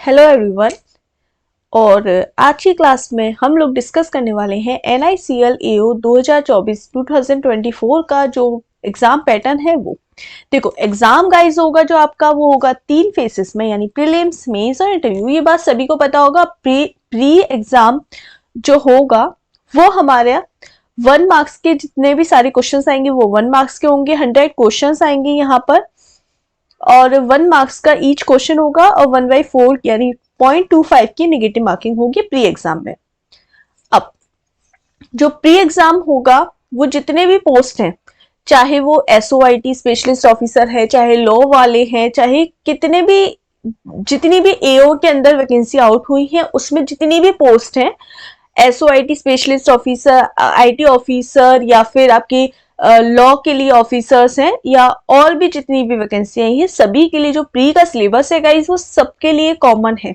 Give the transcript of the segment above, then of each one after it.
Hello everyone. और आज की क्लास में हम लोग डिस्कस करने वाले हैं NICL AO 2024 का जो एग्जाम पैटर्न है वो। देखो एग्जाम गाइज होगा जो आपका वो होगा 3 फेसेस में, यानी प्रीलिम्स, मेंस और इंटरव्यू। ये बात सभी को पता होगा। प्री एग्जाम जो होगा वो हमारे 1 मार्क्स के जितने भी सारे क्वेश्चंस आएंगे वो 1 मार्क्स के होंगे। 100 क्वेश्चंस आएंगे यहाँ पर और 1 मार्क्स का ईच क्वेश्चन होगा और 1/4 यानी 0.25 की नेगेटिव मार्किंग होगी प्री एग्जाम में। अब जो प्री एग्जाम होगा वो जितने भी पोस्ट हैं, चाहे वो SOIT स्पेशलिस्ट ऑफिसर है, चाहे लॉ वाले हैं, चाहे जितनी भी AO के अंदर वैकेंसी आउट हुई है उसमें जितनी भी पोस्ट हैं, SOIT specialist officer, IT officer या फिर आपकी लॉ के लिए ऑफिसर्स हैं या और भी जितनी भी वैकेंसी है, ये सभी के लिए जो प्री का सिलेबस है गाइस वो सबके लिए कॉमन है।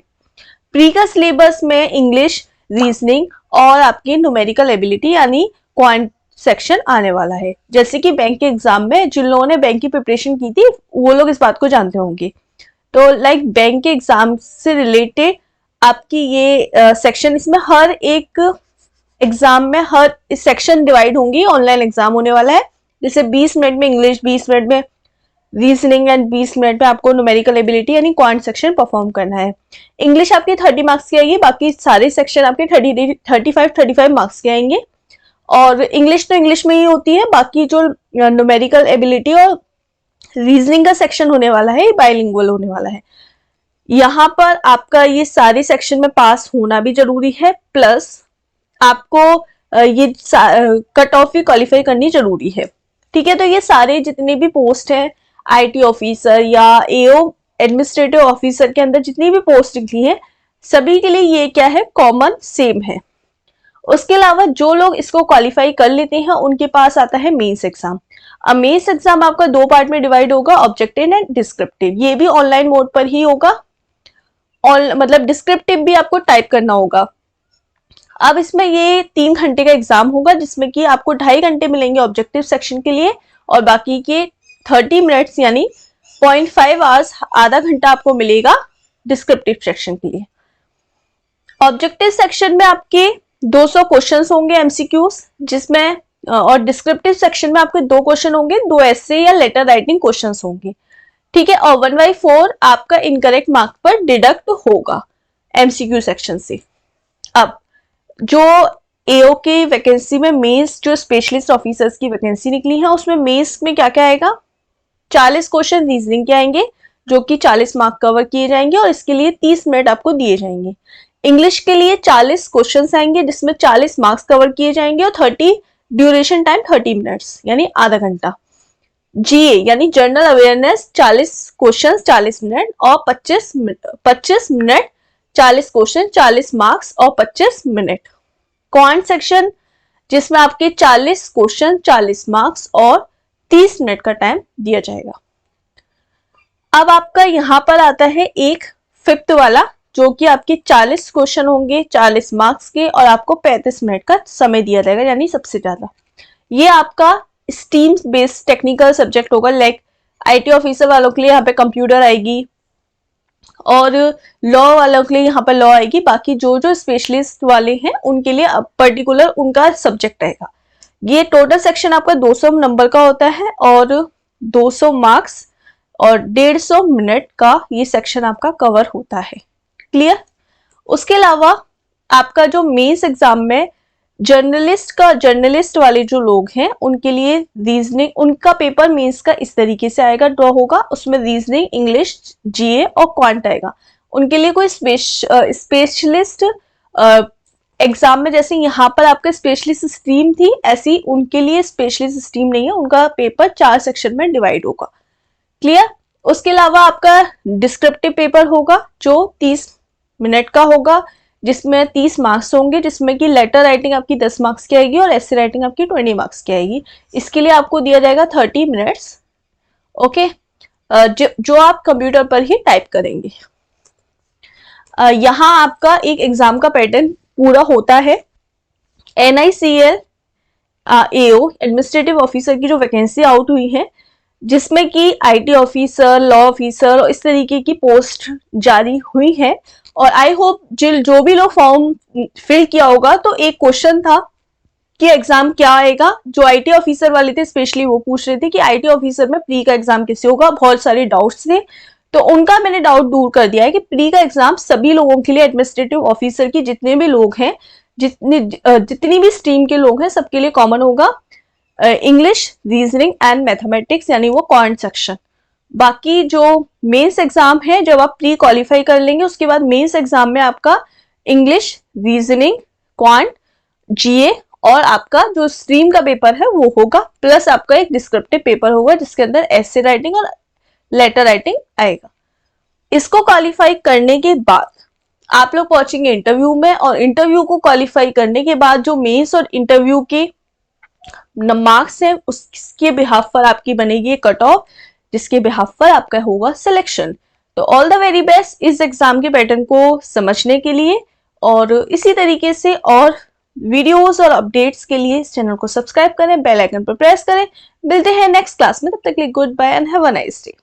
प्री का सिलेबस में इंग्लिश, रीजनिंग और आपकी न्यूमेरिकल एबिलिटी यानी क्वांट सेक्शन आने वाला है। जैसे कि बैंक के एग्जाम में जिन लोगों ने बैंक की प्रिपरेशन की थी वो लोग इस बात को जानते होंगे। तो लाइक बैंक के एग्जाम से रिलेटेड आपकी ये सेक्शन, इसमें हर एक एग्जाम में हर सेक्शन डिवाइड होंगी। ऑनलाइन एग्जाम होने वाला है, जैसे 20 मिनट में इंग्लिश, 20 मिनट में रीजनिंग एंड 20 मिनट में आपको न्यूमेरिकल एबिलिटी यानी क्वांट सेक्शन परफॉर्म करना है। इंग्लिश आपके 30 मार्क्स की आएगी, बाकी सारे सेक्शन आपके 35 मार्क्स के आएंगे। और इंग्लिश तो इंग्लिश में ही होती है, बाकी जो न्यूमेरिकल एबिलिटी और रीजनिंग का सेक्शन होने वाला है बाइलिंगुअल होने वाला है। यहाँ पर आपका ये सारे सेक्शन में पास होना भी जरूरी है, प्लस आपको ये कट ऑफ भी क्वालिफाई करनी जरूरी है। ठीक है, तो ये सारे जितने भी पोस्ट हैं IT ऑफिसर या AO एडमिनिस्ट्रेटिव ऑफिसर के अंदर जितनी भी पोस्ट निकली है सभी के लिए ये क्या है, कॉमन सेम है। उसके अलावा जो लोग इसको क्वालिफाई कर लेते हैं उनके पास आता है मेंस एग्जाम। अब मेंस एग्जाम आपका 2 पार्ट में डिवाइड होगा, ऑब्जेक्टिव एंड डिस्क्रिप्टिव। ये भी ऑनलाइन मोड पर ही होगा और मतलब डिस्क्रिप्टिव भी आपको टाइप करना होगा। अब इसमें ये 3 घंटे का एग्जाम होगा जिसमें कि आपको 2.5 घंटे मिलेंगे ऑब्जेक्टिव सेक्शन के लिए और बाकी के 30 मिनट्स यानी 0.5 आवर्स, आधा घंटा आपको मिलेगा डिस्क्रिप्टिव सेक्शन के लिए। ऑब्जेक्टिव सेक्शन में आपके 200 क्वेश्चंस होंगे MCQs, जिसमें और डिस्क्रिप्टिव सेक्शन में आपके 2 क्वेश्चन होंगे, 2 ऐसे या लेटर राइटिंग क्वेश्चंस होंगे। ठीक है, और 1/4 आपका इनकरेक्ट मार्क पर डिडक्ट होगा MCQ सेक्शन से। अब जो AO की वैकेंसी में मेंस जो स्पेशलिस्ट ऑफिसर्स की वैकेंसी निकली है उसमें मेंस में क्या क्या आएगा, 40 क्वेश्चन रीजनिंग के आएंगे जो कि 40 मार्क कवर किए जाएंगे और इसके लिए 30 मिनट आपको दिए जाएंगे। इंग्लिश के लिए 40 क्वेश्चन आएंगे जिसमें 40 मार्क्स कवर किए जाएंगे और 30 ड्यूरेशन टाइम 30 मिनट्स यानी आधा घंटा। GA यानी जनरल अवेयरनेस 40 क्वेश्चन 40 मिनट और 25 मिनट 40 क्वेश्चन 40 मार्क्स और 25 मिनट। क्वांट सेक्शन जिसमें आपके 40 क्वेश्चन 40 मार्क्स और 30 मिनट का टाइम दिया जाएगा। अब आपका यहां पर आता है एक 5th वाला जो कि आपके 40 क्वेश्चन होंगे 40 मार्क्स के और आपको 35 मिनट का समय दिया जाएगा यानी सबसे ज्यादा। ये आपका स्टीम बेस्ड टेक्निकल सब्जेक्ट होगा, लाइक IT ऑफिसर वालों के लिए यहाँ पे कंप्यूटर आएगी और लॉ वालों के लिए यहाँ पर लॉ आएगी। बाकी जो स्पेशलिस्ट वाले हैं उनके लिए पर्टिकुलर उनका सब्जेक्ट आएगा। ये टोटल सेक्शन आपका 200 नंबर का होता है और 200 मार्क्स और 150 मिनट का ये सेक्शन आपका कवर होता है। क्लियर? उसके अलावा आपका जो मेंस एग्जाम में जर्नलिस्ट वाले जो लोग हैं उनके लिए रीजनिंग, उनका पेपर मेंस का इस तरीके से आएगा, ड्रॉ होगा। उसमें रीजनिंग, इंग्लिश, GA और क्वांट आएगा। उनके लिए कोई स्पेशलिस्ट एग्जाम में जैसे यहाँ पर आपका स्पेशलिस्ट स्ट्रीम थी ऐसी उनके लिए स्पेशलिस्ट स्ट्रीम नहीं है, उनका पेपर 4 सेक्शन में डिवाइड होगा। क्लियर? उसके अलावा आपका डिस्क्रिप्टिव पेपर होगा जो 30 मिनट का होगा जिसमें 30 मार्क्स होंगे, जिसमें कि लेटर राइटिंग आपकी 10 मार्क्स की आएगी और ऐसे राइटिंग आपकी 20 मार्क्स की आएगी। इसके लिए आपको दिया जाएगा 30 मिनट्स। ओके, जो आप कंप्यूटर पर ही टाइप करेंगे। यहाँ आपका एक एग्जाम का पैटर्न पूरा होता है। NICL AO एडमिनिस्ट्रेटिव ऑफिसर की जो वैकेंसी आउट हुई है जिसमें कि आईटी ऑफिसर, लॉ ऑफिसर और इस तरीके की पोस्ट जारी हुई है। और आई होप जो भी लोग फॉर्म फिल किया होगा, तो एक क्वेश्चन था कि एग्जाम क्या आएगा। जो आईटी ऑफिसर वाले थे स्पेशली वो पूछ रहे थे कि आईटी ऑफिसर में प्री का एग्जाम कैसे होगा, बहुत सारे डाउट्स थे। तो उनका मैंने डाउट दूर कर दिया है कि प्री का एग्जाम सभी लोगों के लिए, एडमिनिस्ट्रेटिव ऑफिसर की जितने भी लोग हैं, जितनी भी स्ट्रीम के लोग हैं, सबके लिए कॉमन होगा। इंग्लिश, रीजनिंग एंड मैथमेटिक्स, यानी वो क्वांट सेक्शन। बाकी जो मेंस एग्जाम है, जब आप प्री क्वालिफाई कर लेंगे उसके बाद मेंस एग्जाम में आपका इंग्लिश, रीजनिंग, क्वांट, जीए और आपका जो स्ट्रीम का पेपर है वो होगा, प्लस आपका एक डिस्क्रिप्टिव पेपर होगा जिसके अंदर एसे राइटिंग और लेटर राइटिंग आएगा। इसको क्वालिफाई करने के बाद आप लोग पहुंचेंगे इंटरव्यू में, और इंटरव्यू को क्वालिफाई करने के बाद जो मेंस और इंटरव्यू के मार्क्स है उसके बिहाफ पर आपकी बनेगी कट ऑफ, जिसके बिहाफ पर आपका होगा सिलेक्शन। तो ऑल द वेरी बेस्ट इस एग्जाम के पैटर्न को समझने के लिए, और इसी तरीके से और वीडियोस और अपडेट्स के लिए इस चैनल को सब्सक्राइब करें, बेल आइकन पर प्रेस करें। मिलते हैं नेक्स्ट क्लास में, तब तक के लिए goodbye and have a nice day.